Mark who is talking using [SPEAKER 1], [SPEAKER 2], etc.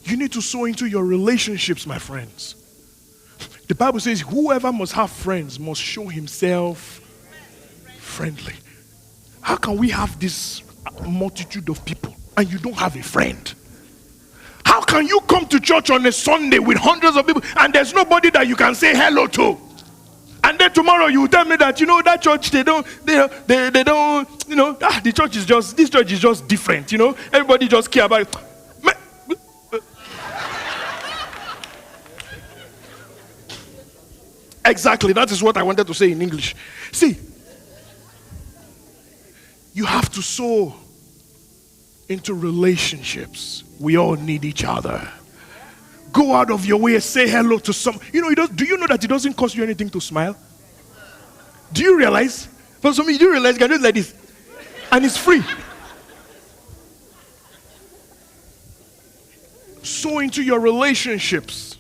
[SPEAKER 1] You need to sow into your relationships, my friends. The Bible says, whoever must have friends must show himself friendly. How can we have this multitude of people and you don't have a friend? How can you come to church on a Sunday with hundreds of people and there's nobody that you can say hello to? And then tomorrow you tell me that, that church, they don't, this church is just different, Everybody just care about it. Exactly, that is what I wanted to say in English. See, you have to sow into relationships. We all need each other. Go out of your way, say hello to some. Do you know that it doesn't cost you anything to smile? Do you realize? For some of you, do you realize you can do it like this? And it's free. Sow into your relationships.